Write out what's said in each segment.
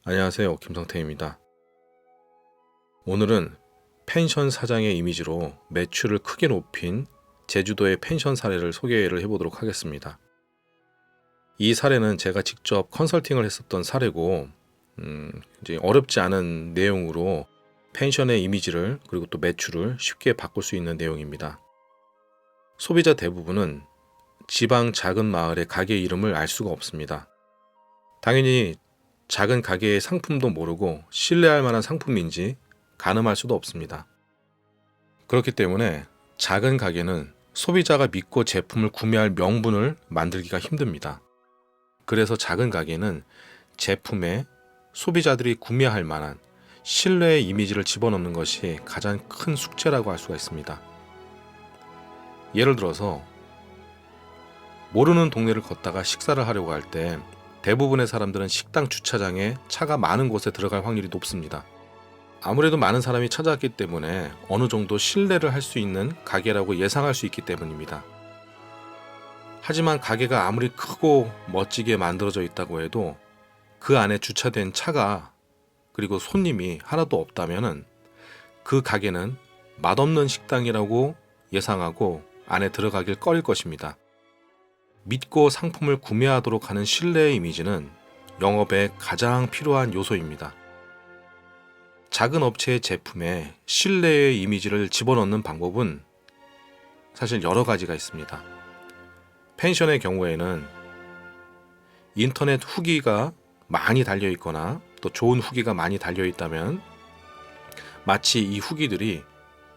안녕하세요. 김성태입니다. 오늘은 펜션 사장의 이미지로 매출을 크게 높인 제주도의 펜션 사례를 소개를 해보도록 하겠습니다. 이 사례는 제가 직접 컨설팅을 했었던 사례고, 이제 어렵지 않은 내용으로 펜션의 이미지를 그리고 또 매출을 쉽게 바꿀 수 있는 내용입니다. 소비자 대부분은 지방 작은 마을의 가게 이름을 알 수가 없습니다. 당연히 작은 가게의 상품도 모르고 신뢰할 만한 상품인지 가늠할 수도 없습니다. 그렇기 때문에 작은 가게는 소비자가 믿고 제품을 구매할 명분을 만들기가 힘듭니다. 그래서 작은 가게는 제품에 소비자들이 구매할 만한 신뢰의 이미지를 집어넣는 것이 가장 큰 숙제라고 할 수가 있습니다. 예를 들어서 모르는 동네를 걷다가 식사를 하려고 할 때 대부분의 사람들은 식당 주차장에 차가 많은 곳에 들어갈 확률이 높습니다. 아무래도 많은 사람이 찾아왔기 때문에 어느 정도 신뢰를 할 수 있는 가게라고 예상할 수 있기 때문입니다. 하지만 가게가 아무리 크고 멋지게 만들어져 있다고 해도 그 안에 주차된 차가 그리고 손님이 하나도 없다면 그 가게는 맛없는 식당이라고 예상하고 안에 들어가길 꺼릴 것입니다. 믿고 상품을 구매하도록 하는 신뢰의 이미지는 영업에 가장 필요한 요소입니다. 작은 업체의 제품에 신뢰의 이미지를 집어넣는 방법은 사실 여러 가지가 있습니다. 펜션의 경우에는 인터넷 후기가 많이 달려 있거나 또 좋은 후기가 많이 달려 있다면 마치 이 후기들이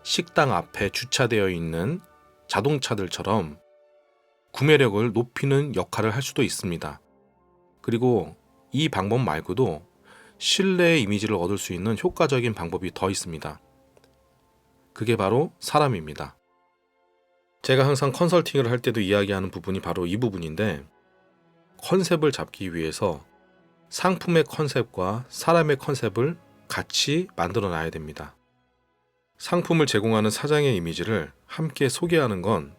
식당 앞에 주차되어 있는 자동차들처럼 구매력을 높이는 역할을 할 수도 있습니다. 그리고 이 방법 말고도 신뢰의 이미지를 얻을 수 있는 효과적인 방법이 더 있습니다. 그게 바로 사람입니다. 제가 항상 컨설팅을 할 때도 이야기하는 부분이 바로 이 부분인데, 컨셉을 잡기 위해서 상품의 컨셉과 사람의 컨셉을 같이 만들어 놔야 됩니다. 상품을 제공하는 사장의 이미지를 함께 소개하는 건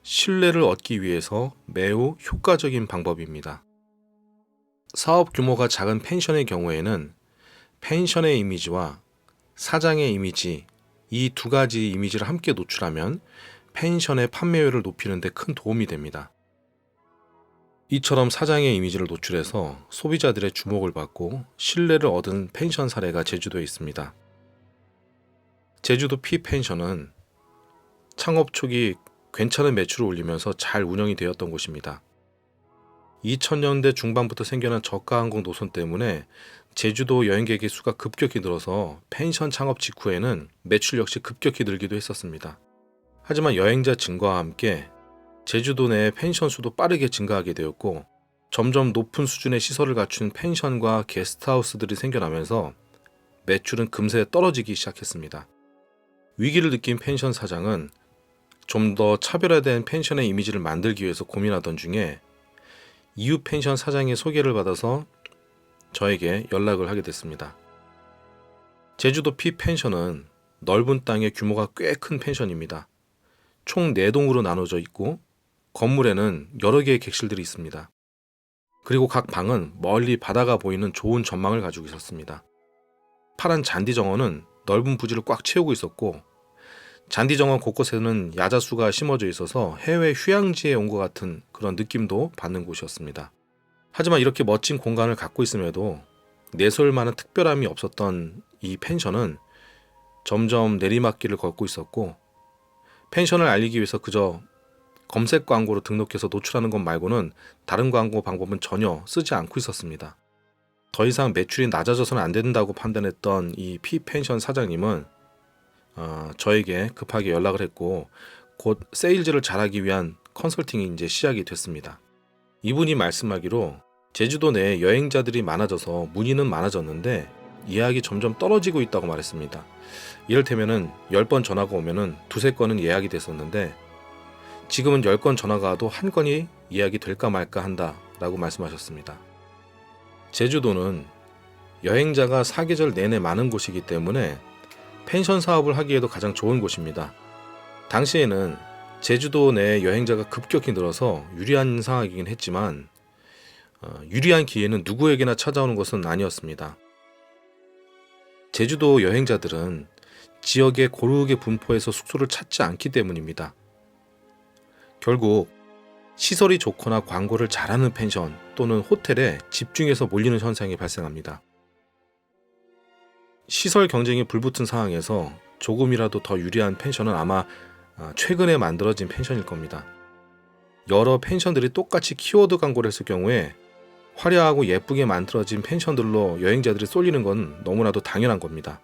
신뢰를 얻기 위해서 매우 효과적인 방법입니다. 사업 규모가 작은 펜션의 경우에는 펜션의 이미지와 사장의 이미지, 이 두 가지 이미지를 함께 노출하면 펜션의 판매율을 높이는 데 큰 도움이 됩니다. 이처럼 사장의 이미지를 노출해서 소비자들의 주목을 받고 신뢰를 얻은 펜션 사례가 제주도에 있습니다. 제주도 P펜션은 창업 초기 괜찮은 매출을 올리면서 잘 운영이 되었던 곳입니다. 2000년대 중반부터 생겨난 저가 항공 노선 때문에 제주도 여행객의 수가 급격히 늘어서 펜션 창업 직후에는 매출 역시 급격히 늘기도 했었습니다. 하지만 여행자 증가와 함께 제주도 내 펜션 수도 빠르게 증가하게 되었고, 점점 높은 수준의 시설을 갖춘 펜션과 게스트하우스들이 생겨나면서 매출은 금세 떨어지기 시작했습니다. 위기를 느낀 펜션 사장은 좀 더 차별화된 펜션의 이미지를 만들기 위해서 고민하던 중에 이웃 펜션 사장의 소개를 받아서 저에게 연락을 하게 됐습니다. 제주도 P펜션은 넓은 땅의 규모가 꽤 큰 펜션입니다. 총 4동으로 나눠져 있고 건물에는 여러 개의 객실들이 있습니다. 그리고 각 방은 멀리 바다가 보이는 좋은 전망을 가지고 있었습니다. 파란 잔디 정원은 넓은 부지를 꽉 채우고 있었고, 잔디 정원 곳곳에는 야자수가 심어져 있어서 해외 휴양지에 온 것 같은 그런 느낌도 받는 곳이었습니다. 하지만 이렇게 멋진 공간을 갖고 있음에도 내세울 만한 특별함이 없었던 이 펜션은 점점 내리막길을 걷고 있었고, 펜션을 알리기 위해서 그저 검색 광고로 등록해서 노출하는 것 말고는 다른 광고 방법은 전혀 쓰지 않고 있었습니다. 더 이상 매출이 낮아져서는 안 된다고 판단했던 이 P펜션 사장님은 저에게 급하게 연락을 했고, 곧 세일즈를 잘하기 위한 컨설팅이 이제 시작이 됐습니다. 이분이 말씀하기로 제주도 내에 여행자들이 많아져서 문의는 많아졌는데 예약이 점점 떨어지고 있다고 말했습니다. 이를테면은 10번 전화가 오면은 2-3건은 예약이 됐었는데 지금은 10건 전화가 와도 1건이 예약이 될까 말까 한다라고 말씀하셨습니다. 제주도는 여행자가 사계절 내내 많은 곳이기 때문에 펜션 사업을 하기에도 가장 좋은 곳입니다. 당시에는 제주도 내 여행자가 급격히 늘어서 유리한 상황이긴 했지만 유리한 기회는 누구에게나 찾아오는 것은 아니었습니다. 제주도 여행자들은 지역에 고르게 분포해서 숙소를 찾지 않기 때문입니다. 결국 시설이 좋거나 광고를 잘하는 펜션 또는 호텔에 집중해서 몰리는 현상이 발생합니다. 시설 경쟁이 불붙은 상황에서 조금이라도 더 유리한 펜션은 아마 최근에 만들어진 펜션일 겁니다. 여러 펜션들이 똑같이 키워드 광고를 했을 경우에 화려하고 예쁘게 만들어진 펜션들로 여행자들이 쏠리는 건 너무나도 당연한 겁니다.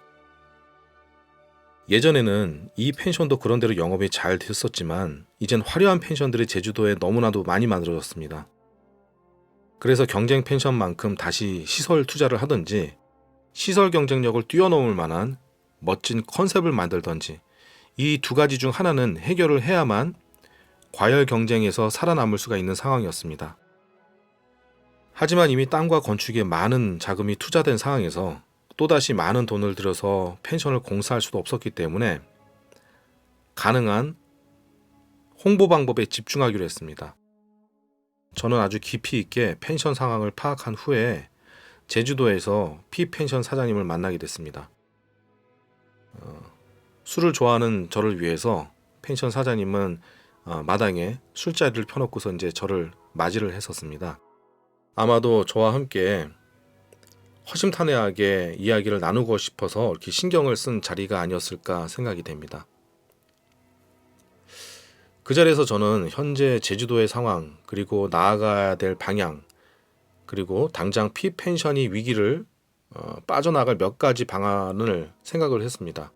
예전에는 이 펜션도 그런대로 영업이 잘 됐었지만 이젠 화려한 펜션들이 제주도에 너무나도 많이 만들어졌습니다. 그래서 경쟁 펜션만큼 다시 시설 투자를 하든지 시설 경쟁력을 뛰어넘을 만한 멋진 컨셉을 만들든지 이 두 가지 중 하나는 해결을 해야만 과열 경쟁에서 살아남을 수가 있는 상황이었습니다. 하지만 이미 땅과 건축에 많은 자금이 투자된 상황에서 또다시 많은 돈을 들여서 펜션을 공사할 수도 없었기 때문에 가능한 홍보 방법에 집중하기로 했습니다. 저는 아주 깊이 있게 펜션 상황을 파악한 후에 제주도에서 P펜션 사장님을 만나게 됐습니다. 술을 좋아하는 저를 위해서 펜션 사장님은 마당에 술자리를 펴놓고서 이제 저를 맞이를 했었습니다. 아마도 저와 함께 허심탄회하게 이야기를 나누고 싶어서 이렇게 신경을 쓴 자리가 아니었을까 생각이 됩니다. 그 자리에서 저는 현재 제주도의 상황, 그리고 나아가야 될 방향, 그리고 당장 P펜션이 위기를 빠져나갈 몇 가지 방안을 생각을 했습니다.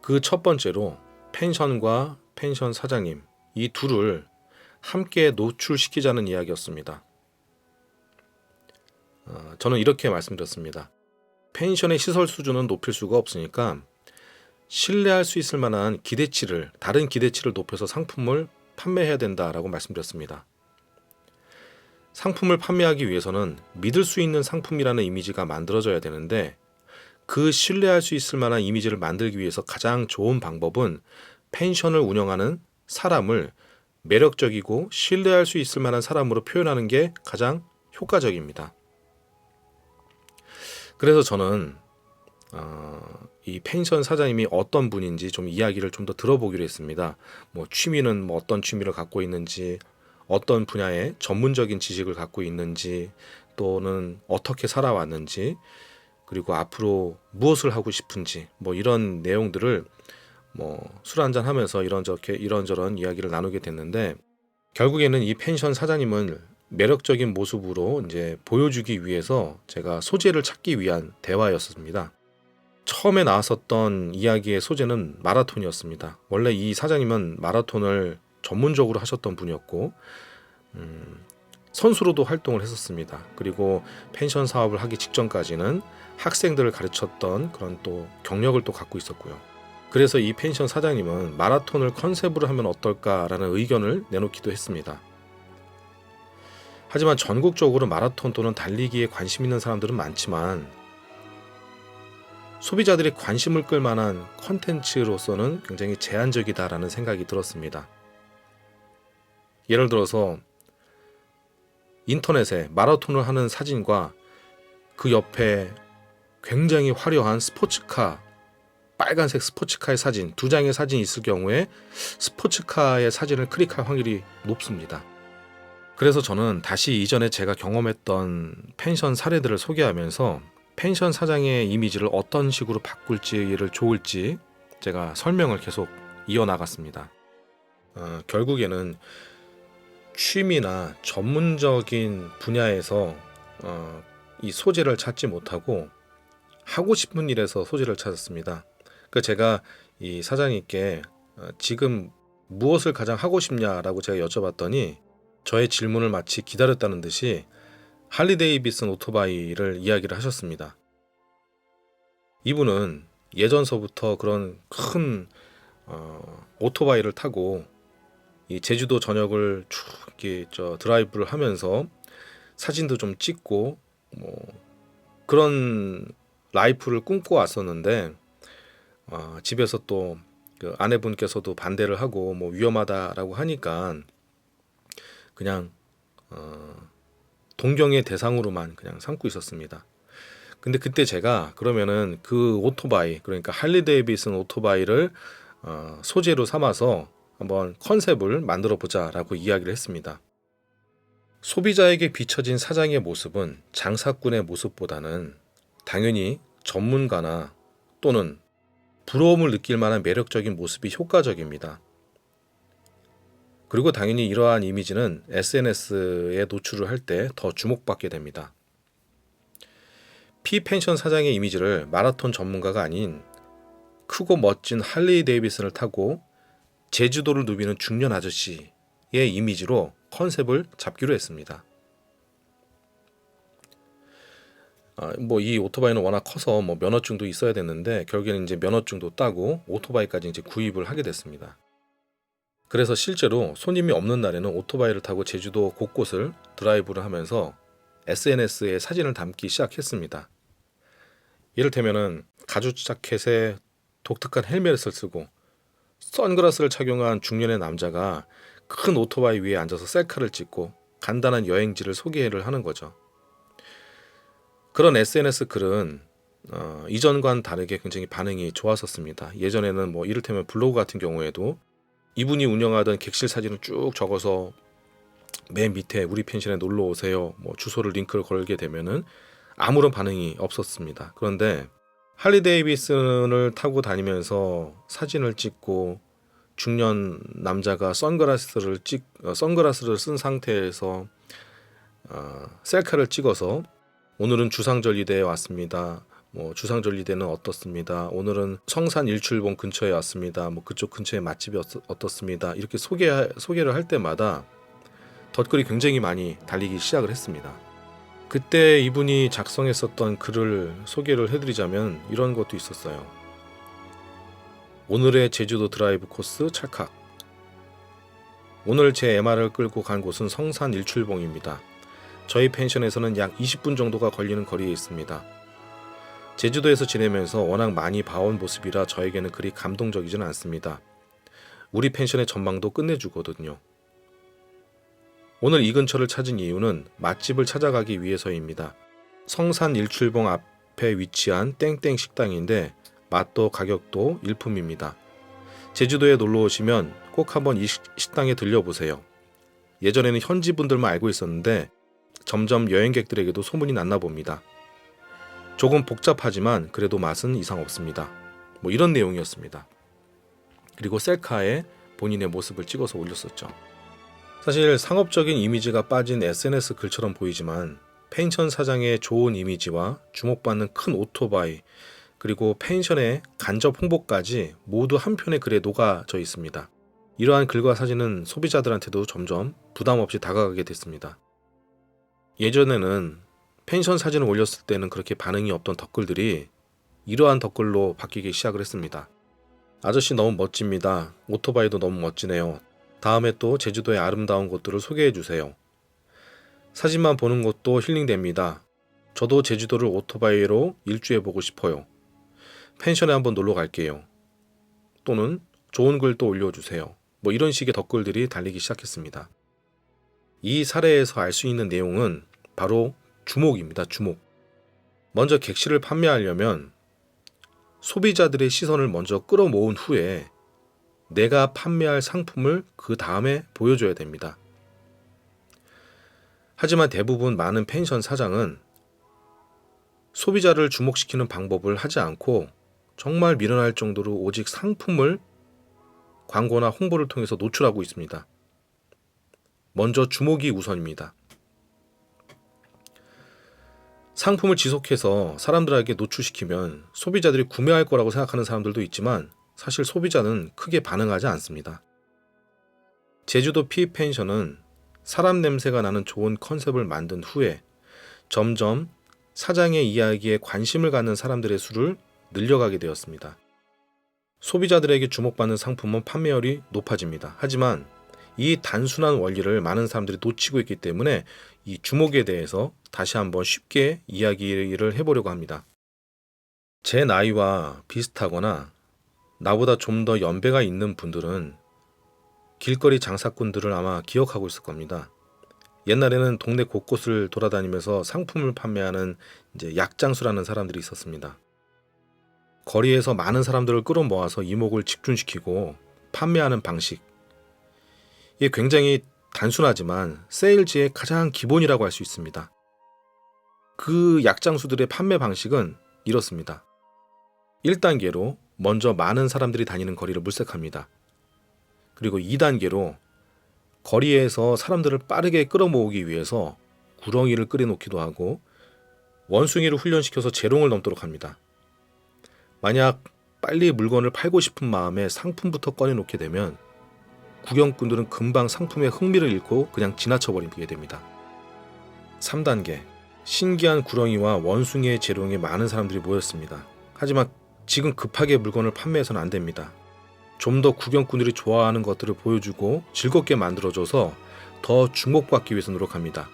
그 첫 번째로 펜션과 펜션 사장님, 이 둘을 함께 노출시키자는 이야기였습니다. 저는 이렇게 말씀드렸습니다. 펜션의 시설 수준은 높일 수가 없으니까 신뢰할 수 있을 만한 다른 기대치를 높여서 상품을 판매해야 된다라고 말씀드렸습니다. 상품을 판매하기 위해서는 믿을 수 있는 상품이라는 이미지가 만들어져야 되는데 그 신뢰할 수 있을 만한 이미지를 만들기 위해서 가장 좋은 방법은 펜션을 운영하는 사람을 매력적이고 신뢰할 수 있을 만한 사람으로 표현하는 게 가장 효과적입니다. 그래서 저는 이 펜션 사장님이 어떤 분인지 좀 이야기를 좀 더 들어보기로 했습니다. 취미는 어떤 취미를 갖고 있는지, 어떤 분야의 전문적인 지식을 갖고 있는지, 또는 어떻게 살아왔는지, 그리고 앞으로 무엇을 하고 싶은지, 이런 내용들을 술 한잔 하면서 이런저런 이야기를 나누게 됐는데, 결국에는 이 펜션 사장님은 매력적인 모습으로 이제 보여주기 위해서 제가 소재를 찾기 위한 대화였습니다. 처음에 나왔었던 이야기의 소재는 마라톤이었습니다. 원래 이 사장님은 마라톤을 전문적으로 하셨던 분이었고 선수로도 활동을 했었습니다. 그리고 펜션 사업을 하기 직전까지는 학생들을 가르쳤던 그런 또 경력을 또 갖고 있었고요. 그래서 이 펜션 사장님은 마라톤을 컨셉으로 하면 어떨까라는 의견을 내놓기도 했습니다. 하지만 전국적으로 마라톤 또는 달리기에 관심 있는 사람들은 많지만 소비자들이 관심을 끌 만한 콘텐츠로서는 굉장히 제한적이다라는 생각이 들었습니다. 예를 들어서 인터넷에 마라톤을 하는 사진과 그 옆에 굉장히 화려한 스포츠카, 빨간색 스포츠카의 사진, 두 장의 사진이 있을 경우에 스포츠카의 사진을 클릭할 확률이 높습니다. 그래서 저는 다시 이전에 제가 경험했던 펜션 사례들을 소개하면서 펜션 사장의 이미지를 어떤 식으로 바꿀지를 좋을지 제가 설명을 계속 이어나갔습니다. 결국에는 취미나 전문적인 분야에서 이 소재를 찾지 못하고 하고 싶은 일에서 소재를 찾았습니다. 그래서 제가 이 사장님께 지금 무엇을 가장 하고 싶냐라고 제가 여쭤봤더니 저의 질문을 마치 기다렸다는 듯이 할리 데이비슨 오토바이를 이야기를 하셨습니다. 이분은 예전서부터 그런 큰 오토바이를 타고 이 제주도 전역을 쭉 이렇게 드라이브를 하면서 사진도 좀 찍고 그런 라이프를 꿈꿔 왔었는데 집에서 또 그 아내분께서도 반대를 하고 위험하다라고 하니까 그냥 동경의 대상으로만 그냥 삼고 있었습니다. 근데 그때 제가 그러면은 그 오토바이, 그러니까 할리 데이비슨 오토바이를 소재로 삼아서 한번 컨셉을 만들어 보자라고 이야기를 했습니다. 소비자에게 비춰진 사장의 모습은 장사꾼의 모습보다는 당연히 전문가나 또는 부러움을 느낄 만한 매력적인 모습이 효과적입니다. 그리고 당연히 이러한 이미지는 SNS에 노출을 할 때 더 주목받게 됩니다. P펜션 사장의 이미지를 마라톤 전문가가 아닌 크고 멋진 할리 데이비슨을 타고 제주도를 누비는 중년 아저씨의 이미지로 컨셉을 잡기로 했습니다. 이 오토바이는 워낙 커서 면허증도 있어야 됐는데 결국에는 이제 면허증도 따고 오토바이까지 이제 구입을 하게 됐습니다. 그래서 실제로 손님이 없는 날에는 오토바이를 타고 제주도 곳곳을 드라이브를 하면서 SNS에 사진을 담기 시작했습니다. 이를테면은 가죽 자켓에 독특한 헬멧을 쓰고 선글라스를 착용한 중년의 남자가 큰 오토바이 위에 앉아서 셀카를 찍고 간단한 여행지를 소개를 하는 거죠. 그런 SNS 글은 이전과는 다르게 굉장히 반응이 좋았었습니다. 예전에는 이를테면 블로그 같은 경우에도 이분이 운영하던 객실 사진을 쭉 적어서 맨 밑에 우리 펜션에 놀러 오세요 주소를 링크를 걸게 되면은 아무런 반응이 없었습니다. 그런데 할리 데이비슨을 타고 다니면서 사진을 찍고 중년 남자가 선글라스를 쓴 상태에서 셀카를 찍어서 오늘은 주상절리대에 왔습니다. 주상절리대는 어떻습니다. 오늘은 성산 일출봉 근처에 왔습니다. 그쪽 근처에 맛집이 어떻습니다. 이렇게 소개를 할 때마다 덧글이 굉장히 많이 달리기 시작을 했습니다. 그때 이분이 작성했었던 글을 소개를 해드리자면 이런 것도 있었어요. 오늘의 제주도 드라이브 코스 찰칵. 오늘 제 MR을 끌고 간 곳은 성산 일출봉입니다. 저희 펜션에서는 약 20분 정도가 걸리는 거리에 있습니다. 제주도에서 지내면서 워낙 많이 봐온 모습이라 저에게는 그리 감동적이지는 않습니다. 우리 펜션의 전망도 끝내주거든요. 오늘 이 근처를 찾은 이유는 맛집을 찾아가기 위해서입니다. 성산 일출봉 앞에 위치한 땡땡 식당인데 맛도 가격도 일품입니다. 제주도에 놀러 오시면 꼭 한번 이 식당에 들려보세요. 예전에는 현지 분들만 알고 있었는데 점점 여행객들에게도 소문이 났나 봅니다. 조금 복잡하지만 그래도 맛은 이상 없습니다. 이런 내용이었습니다. 그리고 셀카에 본인의 모습을 찍어서 올렸었죠. 사실 상업적인 이미지가 빠진 SNS 글처럼 보이지만 펜션 사장의 좋은 이미지와 주목받는 큰 오토바이 그리고 펜션의 간접 홍보까지 모두 한 편의 글에 녹아져 있습니다. 이러한 글과 사진은 소비자들한테도 점점 부담 없이 다가가게 됐습니다. 예전에는 펜션 사진을 올렸을 때는 그렇게 반응이 없던 덧글들이 이러한 덧글로 바뀌기 시작을 했습니다. 아저씨 너무 멋집니다. 오토바이도 너무 멋지네요. 다음에 또 제주도의 아름다운 곳들을 소개해 주세요. 사진만 보는 것도 힐링됩니다. 저도 제주도를 오토바이로 일주해 보고 싶어요. 펜션에 한번 놀러 갈게요. 또는 좋은 글도 올려주세요. 이런 식의 덧글들이 달리기 시작했습니다. 이 사례에서 알 수 있는 내용은 바로 주목입니다. 주목. 먼저 객실을 판매하려면 소비자들의 시선을 먼저 끌어모은 후에 내가 판매할 상품을 그 다음에 보여줘야 됩니다. 하지만 대부분 많은 펜션 사장은 소비자를 주목시키는 방법을 하지 않고 정말 미련할 정도로 오직 상품을 광고나 홍보를 통해서 노출하고 있습니다. 먼저 주목이 우선입니다. 상품을 지속해서 사람들에게 노출시키면 소비자들이 구매할 거라고 생각하는 사람들도 있지만 사실 소비자는 크게 반응하지 않습니다. 제주도 P펜션은 사람 냄새가 나는 좋은 컨셉을 만든 후에 점점 사장의 이야기에 관심을 갖는 사람들의 수를 늘려가게 되었습니다. 소비자들에게 주목받는 상품은 판매율이 높아집니다. 하지만 이 단순한 원리를 많은 사람들이 놓치고 있기 때문에 이 주목에 대해서 다시 한번 쉽게 이야기를 해보려고 합니다. 제 나이와 비슷하거나 나보다 좀 더 연배가 있는 분들은 길거리 장사꾼들을 아마 기억하고 있을 겁니다. 옛날에는 동네 곳곳을 돌아다니면서 상품을 판매하는 이제 약장수라는 사람들이 있었습니다. 거리에서 많은 사람들을 끌어모아서 이목을 집중시키고 판매하는 방식. 이게 굉장히 단순하지만 세일즈의 가장 기본이라고 할 수 있습니다. 그 약장수들의 판매 방식은 이렇습니다. 1단계로 먼저 많은 사람들이 다니는 거리를 물색합니다. 그리고 2단계로 거리에서 사람들을 빠르게 끌어모으기 위해서 구렁이를 끓여놓기도 하고 원숭이를 훈련시켜서 재롱을 넘도록 합니다. 만약 빨리 물건을 팔고 싶은 마음에 상품부터 꺼내놓게 되면 구경꾼들은 금방 상품의 흥미를 잃고 그냥 지나쳐버리게 됩니다. 3단계, 신기한 구렁이와 원숭이의 재롱에 많은 사람들이 모였습니다. 하지만 지금 급하게 물건을 판매해서는 안 됩니다. 좀 더 구경꾼들이 좋아하는 것들을 보여주고 즐겁게 만들어줘서 더 주목받기 위해서 노력합니다.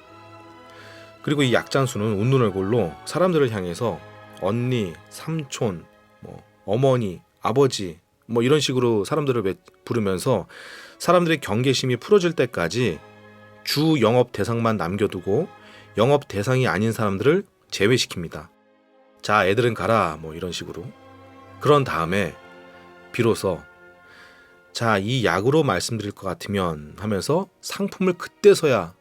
그리고 이 약장수는 웃는 얼굴로 사람들을 향해서 언니, 삼촌, 어머니, 아버지 이런 식으로 사람들을 부르면서 사람들의 경계심이 풀어질 때까지 주 영업 대상만 남겨두고 영업 대상이 아닌 사람들을 제외시킵니다. 자, 애들은 가라 이런 식으로. 그런 다음에 비로소 자, 이 약으로 말씀드릴 것 같으면 하면서 상품을 그제서야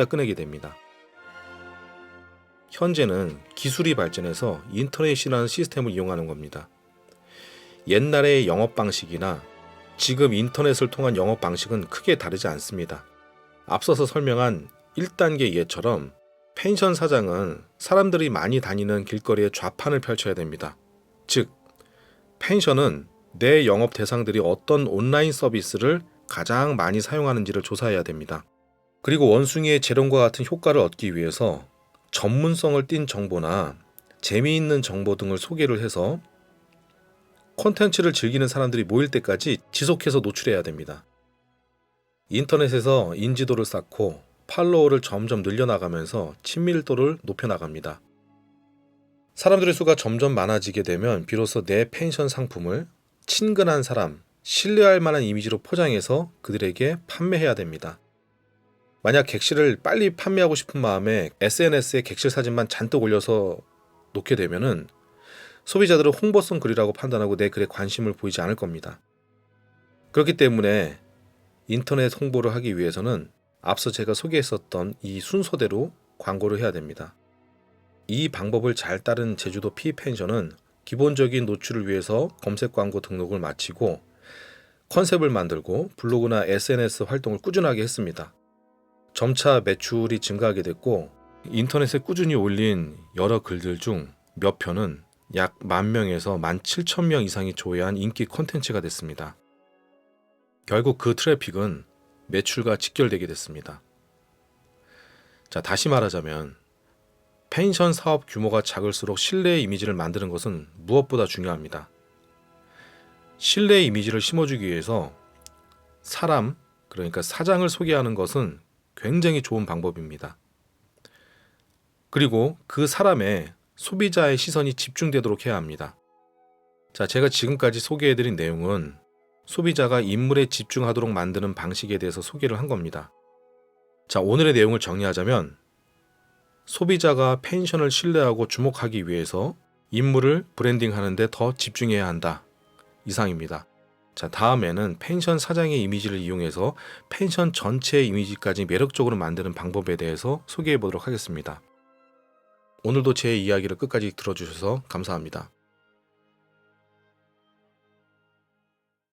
꺼내게 됩니다. 현재는 기술이 발전해서 인터넷이라는 시스템을 이용하는 겁니다. 옛날의 영업 방식이나 지금 인터넷을 통한 영업 방식은 크게 다르지 않습니다. 앞서서 설명한 1단계 예처럼 펜션 사장은 사람들이 많이 다니는 길거리에 좌판을 펼쳐야 됩니다. 즉, 펜션은 내 영업 대상들이 어떤 온라인 서비스를 가장 많이 사용하는지를 조사해야 됩니다. 그리고 원숭이의 재롱과 같은 효과를 얻기 위해서 전문성을 띤 정보나 재미있는 정보 등을 소개를 해서 콘텐츠를 즐기는 사람들이 모일 때까지 지속해서 노출해야 됩니다. 인터넷에서 인지도를 쌓고 팔로워를 점점 늘려나가면서 친밀도를 높여나갑니다. 사람들의 수가 점점 많아지게 되면 비로소 내 펜션 상품을 친근한 사람, 신뢰할 만한 이미지로 포장해서 그들에게 판매해야 됩니다. 만약 객실을 빨리 판매하고 싶은 마음에 SNS에 객실 사진만 잔뜩 올려서 놓게 되면은 소비자들은 홍보성 글이라고 판단하고 내 글에 관심을 보이지 않을 겁니다. 그렇기 때문에 인터넷 홍보를 하기 위해서는 앞서 제가 소개했었던 이 순서대로 광고를 해야 됩니다. 이 방법을 잘 따른 제주도 P펜션은 기본적인 노출을 위해서 검색 광고 등록을 마치고 컨셉을 만들고 블로그나 SNS 활동을 꾸준하게 했습니다. 점차 매출이 증가하게 됐고 인터넷에 꾸준히 올린 여러 글들 중 몇 편은 약 10,000명에서 17,000명 이상이 조회한 인기 콘텐츠가 됐습니다. 결국 그 트래픽은 매출과 직결되게 됐습니다. 자, 다시 말하자면 펜션 사업 규모가 작을수록 신뢰의 이미지를 만드는 것은 무엇보다 중요합니다. 신뢰의 이미지를 심어주기 위해서 사람, 그러니까 사장을 소개하는 것은 굉장히 좋은 방법입니다. 그리고 그 사람의 소비자의 시선이 집중되도록 해야 합니다. 자, 제가 지금까지 소개해드린 내용은 소비자가 인물에 집중하도록 만드는 방식에 대해서 소개를 한 겁니다. 자, 오늘의 내용을 정리하자면 소비자가 펜션을 신뢰하고 주목하기 위해서 인물을 브랜딩하는 데 더 집중해야 한다. 이상입니다. 자, 다음에는 펜션 사장의 이미지를 이용해서 펜션 전체의 이미지까지 매력적으로 만드는 방법에 대해서 소개해 보도록 하겠습니다. 오늘도 제 이야기를 끝까지 들어주셔서 감사합니다.